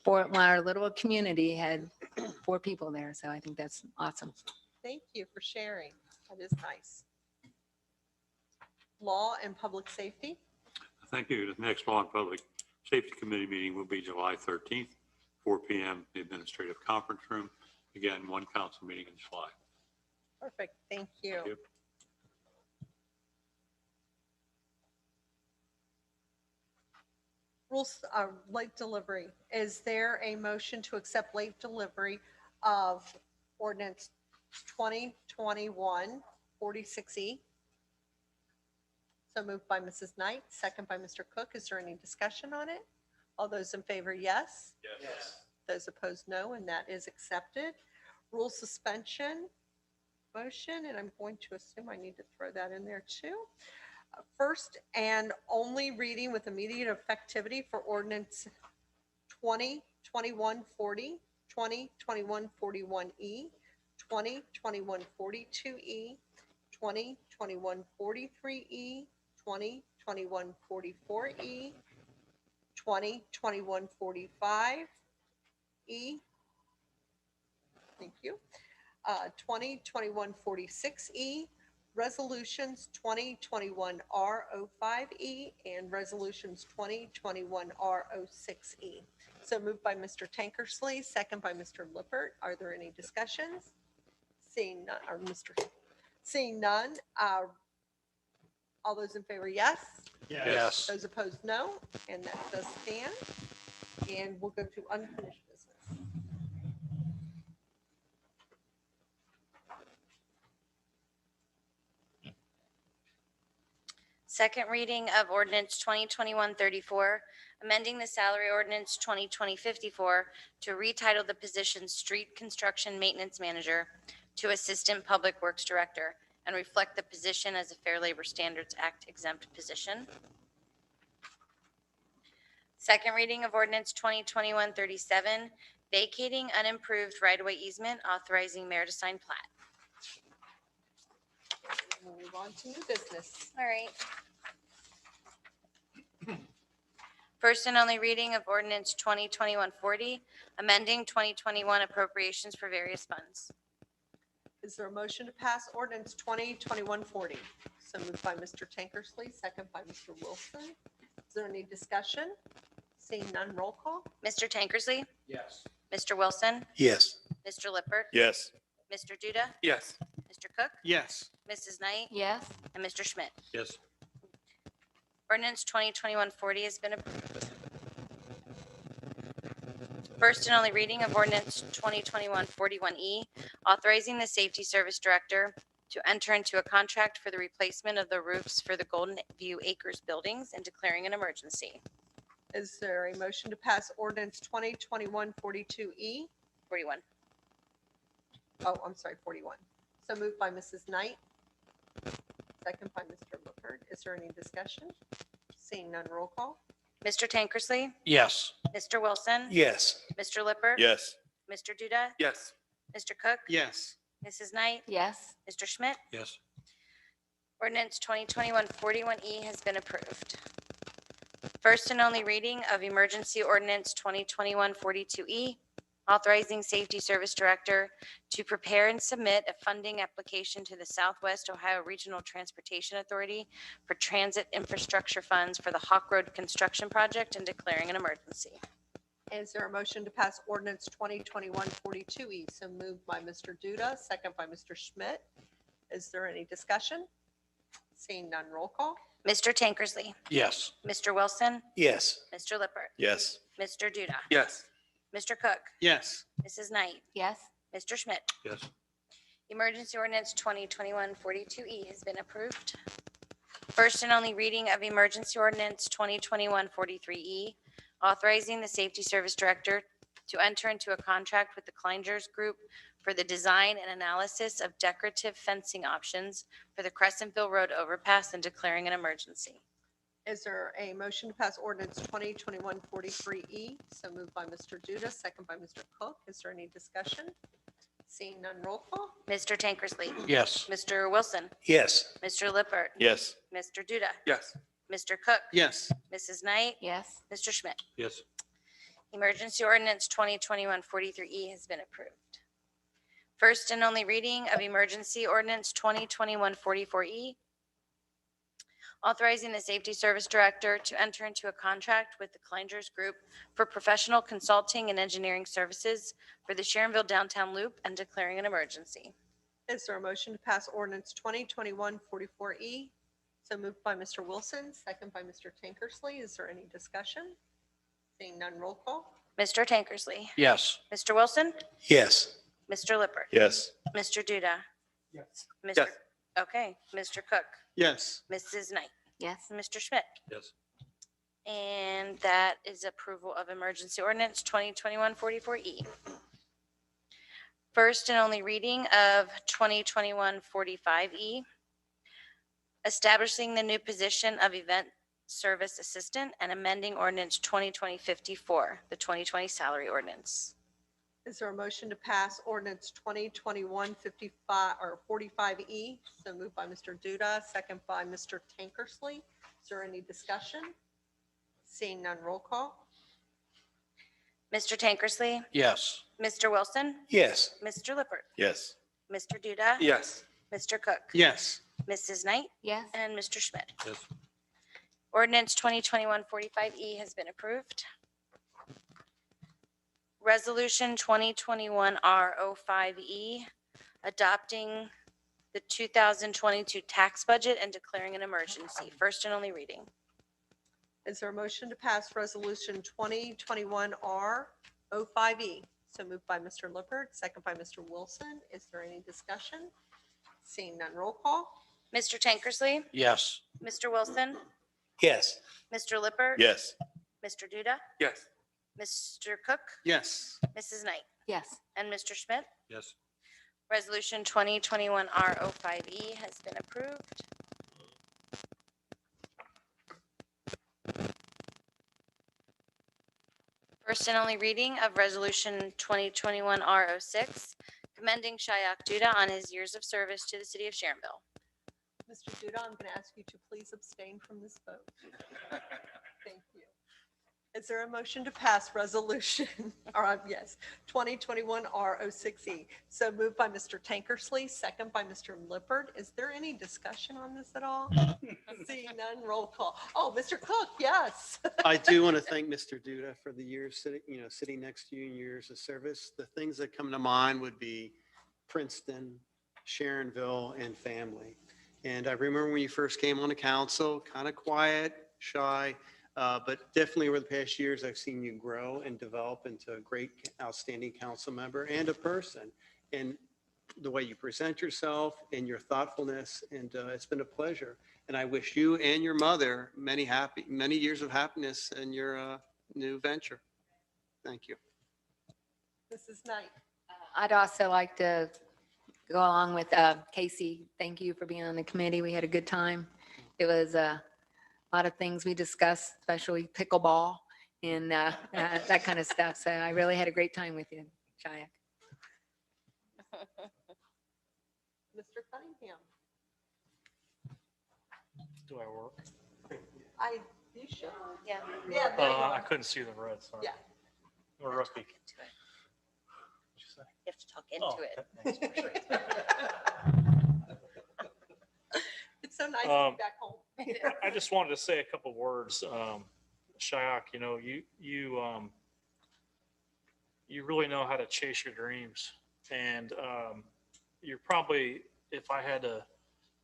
our little community had 4 people there. So I think that's awesome. Thank you for sharing. That is nice. Law and Public Safety. Thank you. The next Law and Public Safety Committee meeting will be July 13th, 4 p.m., the Administrative Conference Room. Again, one council meeting in July. Perfect. Thank you. Thank you. Rules, late delivery. Is there a motion to accept late delivery of ordinance 2021-46E? So moved by Mrs. Knight, second by Mr. Cook. Is there any discussion on it? All those in favor, yes? Yes. Those opposed, no, and that is accepted. Rule suspension motion, and I'm going to assume I need to throw that in there too. First and only reading with immediate effectivity for ordinance 2021-40, 2021-41E, 2021-42E, 2021-43E, 2021-44E, 2021-45E. Thank you. 2021-46E, resolutions 2021-R05E, and resolutions 2021-R06E. So moved by Mr. Tankersley, second by Mr. Lippert. Are there any discussions? Seeing none, all those in favor, yes? Yes. Those opposed, no, and that does stand. And we'll go to unfinished business. Second reading of ordinance 2021-34, amending the salary ordinance 2020-54 to retitle the position Street Construction Maintenance Manager to Assistant Public Works Director and reflect the position as a Fair Labor Standards Act exempt position. Second reading of ordinance 2021-37, vacating unimproved right-of-way easement, authorizing mayor to sign plat. We'll move on to new business. All right. First and only reading of ordinance 2021-40, amending 2021 appropriations for various funds. Is there a motion to pass ordinance 2021-40? So moved by Mr. Tankersley, second by Mr. Wilson. Is there any discussion? Seeing none, roll call. Mr. Tankersley, Yes. Mr. Wilson, Yes. Mr. Lippert, Yes. Mr. Duda, Yes. Mr. Cook, Yes. Mrs. Knight, Yes. and Mr. Schmidt. Yes. Ordinance 2021-40 has been approved. First and only reading of ordinance 2021-41E, authorizing the Safety Service Director to enter into a contract for the replacement of the roofs for the Golden View Acres buildings and declaring an emergency. Is there a motion to pass ordinance 2021-42E? 41. Oh, I'm sorry, 41. So moved by Mrs. Knight, second by Mr. Lippert. Is there any discussion? Seeing none, roll call. Mr. Tankersley, Yes. Mr. Wilson, Yes. Mr. Lippert, Yes. Mr. Duda, Yes. Mr. Cook, Yes. Mrs. Knight, Yes. Mr. Schmidt. Yes. Ordinance 2021-41E has been approved. First and only reading of emergency ordinance 2021-42E, authorizing Safety Service Director to prepare and submit a funding application to the Southwest Ohio Regional Transportation Authority for transit infrastructure funds for the Hawk Road construction project and declaring an emergency. Is there a motion to pass ordinance 2021-42E? So moved by Mr. Duda, second by Mr. Schmidt. Is there any discussion? Seeing none, roll call. Mr. Tankersley, Yes. Mr. Wilson, Yes. Mr. Lippert, Yes. Mr. Duda, Yes. Mr. Cook, Yes. Mrs. Knight, Yes. Mr. Schmidt. Yes. Emergency ordinance 2021-42E has been approved. First and only reading of emergency ordinance 2021-43E, authorizing the Safety Service Director to enter into a contract with the Kleinger's Group for the design and analysis of decorative fencing options for the Crescentville Road overpass and declaring an emergency. Is there a motion to pass ordinance 2021-43E? So moved by Mr. Duda, second by Mr. Cook. Is there any discussion? Seeing none, roll call. Mr. Tankersley. Yes. Mr. Wilson. Yes. Mr. Lippert. Yes. Mr. Duda. Yes. Mr. Cook. Yes. Mrs. Knight. Yes. Mr. Schmidt. Yes. Emergency ordinance 2021-43E has been approved. First and only reading of emergency ordinance 2021-44E, authorizing the Safety Service Director to enter into a contract with the Kleinger's Group for professional consulting and engineering services for the Sharonville Downtown Loop and declaring an emergency. Is there a motion to pass ordinance 2021-44E? So moved by Mr. Wilson, second by Mr. Tankersley. Is there any discussion? Seeing none, roll call. Mr. Tankersley. Yes. Mr. Wilson. Yes. Mr. Lippert. Yes. Mr. Duda. Yes. Mr. Yes. Okay, Mr. Cook. Yes. Mrs. Knight. Yes. Mr. Schmidt. Yes. And that is approval of emergency ordinance 2021-44E. First and only reading of 2021-45E, establishing the new position of event service assistant and amending ordinance 2020-54, the 2020 salary ordinance. Is there a motion to pass ordinance 2021-55 or 45E? So moved by Mr. Duda, second by Mr. Tankersley. Is there any discussion? Seeing none, roll call. Mr. Tankersley. Yes. Mr. Wilson. Yes. Mr. Lippert. Yes. Mr. Duda. Yes. Mr. Cook. Yes. Mrs. Knight. Yes. And Mr. Schmidt. Yes. Ordinance 2021-45E has been approved. Resolution 2021-R05E, adopting the 2022 tax budget and declaring an emergency. First and only reading. Is there a motion to pass resolution 2021-R05E? So moved by Mr. Lippert, second by Mr. Wilson. Is there any discussion? Seeing none, roll call. Mr. Tankersley. Yes. Mr. Wilson. Yes. Mr. Lippert. Yes. Mr. Duda. Yes. Mr. Cook. Yes. Mrs. Knight. Yes. And Mr. Schmidt. Yes. Resolution 2021-R05E has been approved. First and only reading of Resolution 2021-R06, commending Shayak Duda on his years of service to the city of Sharonville. Mr. Duda, I'm going to ask you to please abstain from this vote. Thank you. Is there a motion to pass resolution, or yes, 2021-R06E? So moved by Mr. Tankersley, second by Mr. Lippert. Is there any discussion on this at all? Seeing none, roll call. Oh, Mr. Cook, yes. I do want to thank Mr. Duda for the years sitting next to you in years of service. The things that come to mind would be Princeton, Sharonville, and family. And I remember when you first came on the council, kind of quiet, shy, but definitely over the past years, I've seen you grow and develop into a great, outstanding council member and a person. And the way you present yourself and your thoughtfulness, and it's been a pleasure. And I wish you and your mother many years of happiness in your new venture. Thank you. Mrs. Knight. I'd also like to go along with Casey. Thank you for being on the committee. We had a good time. It was a lot of things we discussed, especially pickleball and that kind of stuff. So I really had a great time with you, Shayak. Mr. Cunningham. Do I work? You should. Yeah. Yeah. there you I are. couldn't see the red, sorry. Yeah. We're rookie. You have to talk into it. It's so nice to be back home. I just wanted to say a couple words. Shayak, you really know how to chase your dreams. And you're probably, if I had to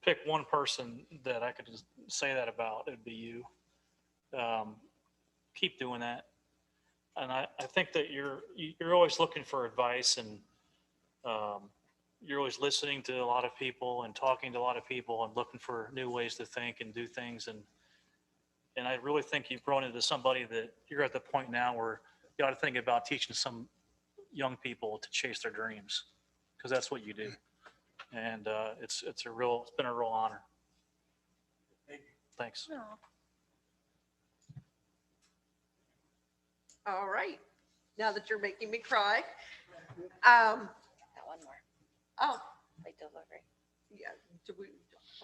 pick one person that I could just say that about, it'd be you. Keep doing that. And I think that you're always looking for advice, and you're always listening to a lot of people and talking to a lot of people and looking for new ways to think and do things. And I really think you've grown into somebody that you're at the point now where you got to think about teaching some young people to chase their dreams, because that's what you do. And it's been a real honor. Thanks. All right. Now that you're making me cry. Got one more. Oh, Late delivery. yeah.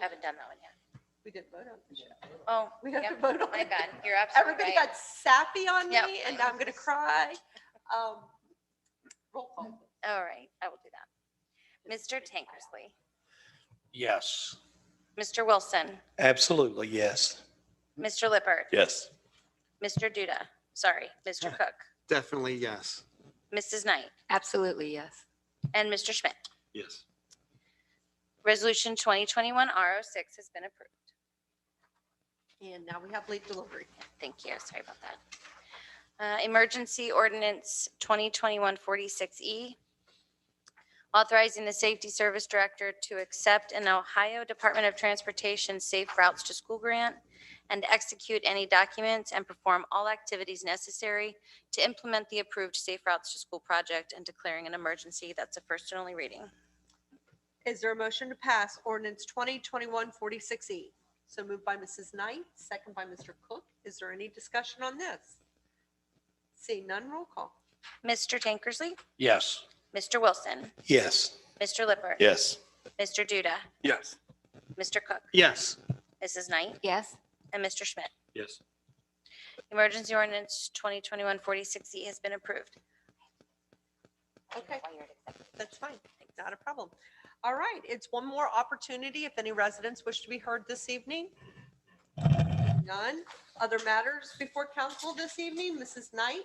Haven't done that one yet. We didn't vote on this yet. Oh, We have yep, to vote on my it. bad. You're absolutely Everybody right. got sappy on me Yep. and now I'm going to cry. Roll call. All right, I will do that. Mr. Tankersley, Yes. Mr. Wilson, Absolutely, yes. Mr. Lippert, Yes. Mr. Duda, sorry, Mr. Cook, Definitely yes. Mrs. Knight, Absolutely, yes. and Mr. Schmidt. Yes. Resolution 2021 R06 has been approved. And now we have late delivery. Thank you. Sorry about that. Emergency Ordinance 2021-46E, authorizing the Safety Service Director to accept an Ohio Department of Transportation Safe Routes to School grant and execute any documents and perform all activities necessary to implement the approved Safe Routes to School project and declaring an emergency. That's a first and only reading. Is there a motion to pass ordinance 2021-46E? So moved by Mrs. Knight, second by Mr. Cook. Is there any discussion on this? Seeing none, roll call. Mr. Tankersley, Yes. Mr. Wilson, Yes. Mr. Lippert. Yes. Mr. Duda, Yes. Mr. Cook, Yes. Mrs. Knight, Yes. and Mr. Schmidt. Yes. Emergency Ordinance 2021-46E has been approved. Okay, that's fine. Not a problem. All right, it's one more opportunity if any residents wish to be heard this evening. None. Other matters before council this evening? Mrs. Knight?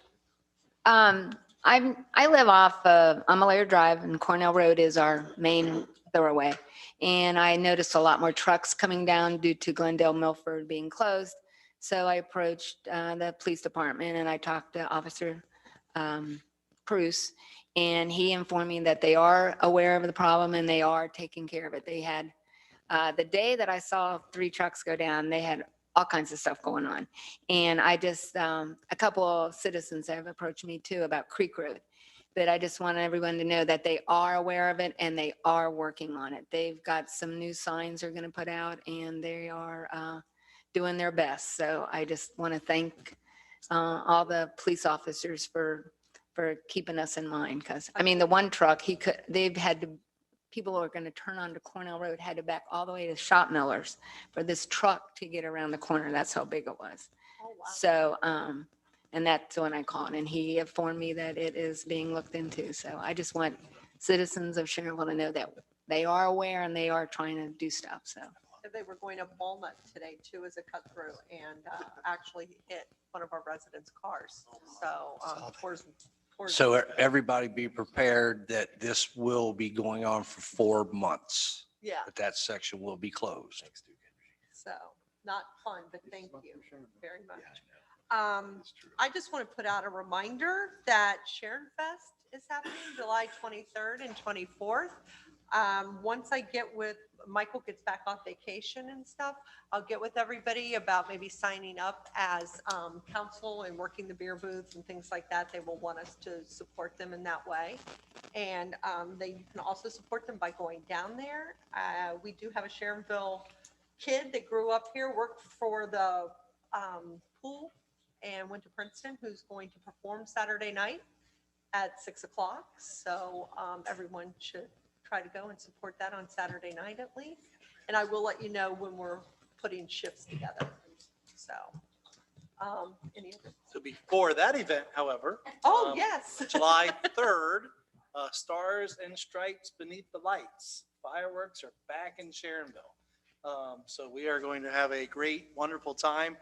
I live off of Amalair Drive and Cornell Road is our main thoroughway. And I noticed a lot more trucks coming down due to Glendale Milford being closed. So I approached the police department and I talked to Officer Bruce. And he informed me that they are aware of the problem and they are taking care of it. They had, the day that I saw 3 trucks go down, they had all kinds of stuff going on. And I just, a couple of citizens have approached me too about Creek Road. But I just want everyone to know that they are aware of it and they are working on it. They've got some new signs they're going to put out and they are doing their best. So I just want to thank all the police officers for keeping us in mind. Because, I mean, the one truck, they've had to, people who are going to turn onto Cornell Road had to back all the way to Shop Millers for this truck to get around the corner. That's how big it was. Oh, wow. So, and that's when I called and he informed me that it is being looked into. So I just want citizens of Sharonville to know that they are aware and they are trying to do stuff. So. They were going up Walnut today too as a cut through and actually hit one of our residents' cars. So So everybody be prepared that this will be going on for 4 months. yeah, But that section will be closed. so not fun, but thank you very much. I just want to put out a reminder that Sharon Fest is happening July 23rd and 24th. Once I get with, Michael gets back off vacation and stuff, I'll get with everybody about maybe signing up as council and working the beer booth and things like that. They will want us to support them in that way. And you can also support them by going down there. We do have a Sharonville kid that grew up here, worked for the pool and went to Princeton, who's going to perform Saturday night at 6 o'clock. So everyone should try to go and support that on Saturday night at least. And I will let you know when we're putting shifts together. So, any other? So before that event, however. Oh, yes. July 3rd, Stars and Stripes Beneath the Lights. Fireworks are back in Sharonville. So we are going to have a great, wonderful time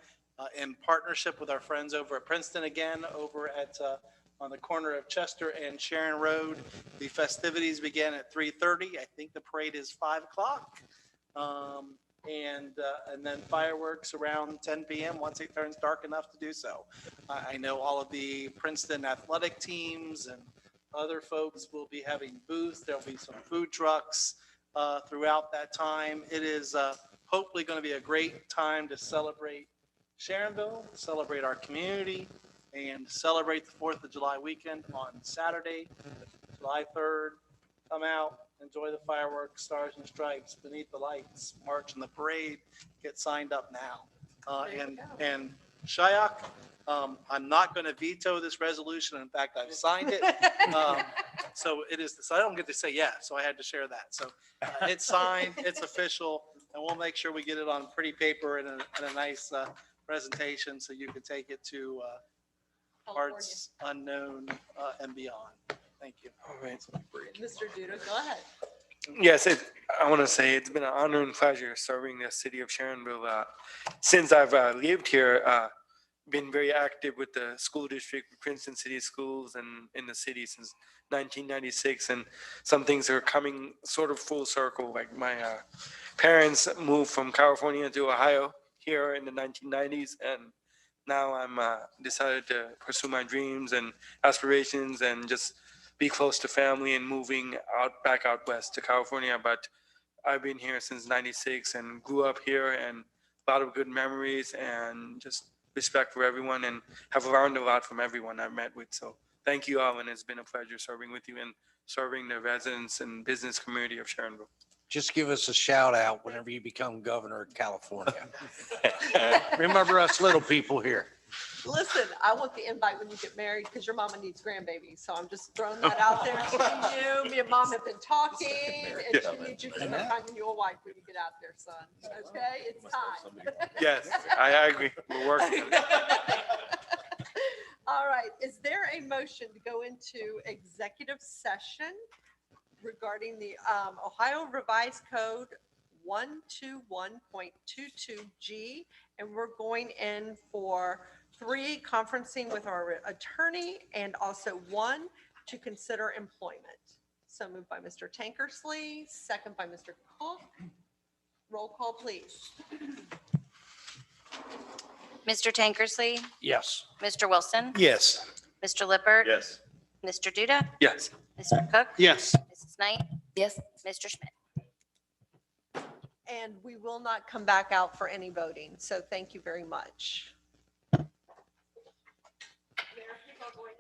in partnership with our friends over at Princeton again, over at on the corner of Chester and Sharon Road. The festivities begin at 3:30. I think the parade is 5 o'clock. And then fireworks around 10 p.m. once it turns dark enough to do so. I know all of the Princeton athletic teams and Other folks will be having booths. There'll be some food trucks throughout that time. It is hopefully going to be a great time to celebrate Sharonville, celebrate our community, and celebrate the 4th of July weekend on Saturday, July 3rd. Come out, enjoy the fireworks, stars and stripes, beneath the lights, march in the parade, get signed up now. And Shayak, I'm not going to veto this resolution. In fact, I've signed it. So it is, so I don't get to say yeah, so I had to share that. So it's signed, it's official, and we'll make sure we get it on pretty paper and a nice presentation so you can take it to parts unknown and beyond. Thank you. All right. Mr. Duda, go ahead. Yes, I want to say it's been an honor and pleasure serving the city of Sharonville. Since I've lived here, been very active with the school district, Princeton City Schools, and in the city since 1996. And some things are coming sort of full circle. Like my parents moved from California to Ohio here in the 1990s, and now I'm decided to pursue my dreams and aspirations and just be close to family and moving back out west to California. But I've been here since 96 and grew up here, and a lot of good memories and just respect for everyone, and have learned a lot from everyone I've met with. So thank you all, and it's been a pleasure serving with you and serving the residents and business community of Sharonville. Just give us a shout out whenever you become governor of California. Remember us little people here. Listen, I want the invite when you get married because your mama needs grandbabies. So I'm just throwing that out there to you. Me and mom have been talking, and she needs you to start finding you a wife when you get out there, son. Okay, it's time. Yes, I agree. We're working on it. All right, is there a motion to go into executive session regarding the Ohio Revised Code 121.22G? And we're going in for 3, conferencing with our attorney, and also 1, to consider employment. So moved by Mr. Tankersley, second by Mr. Cook. Roll call, please. Mr. Tankersley, Yes. Mr. Wilson, Yes. Mr. Lippert. Yes. Mr. Duda, Yes. Mr. Cook. Yes. Mrs. Knight, Yes. Mr. Schmidt. And we will not come back out for any voting. So thank you very much. Mayor, people are going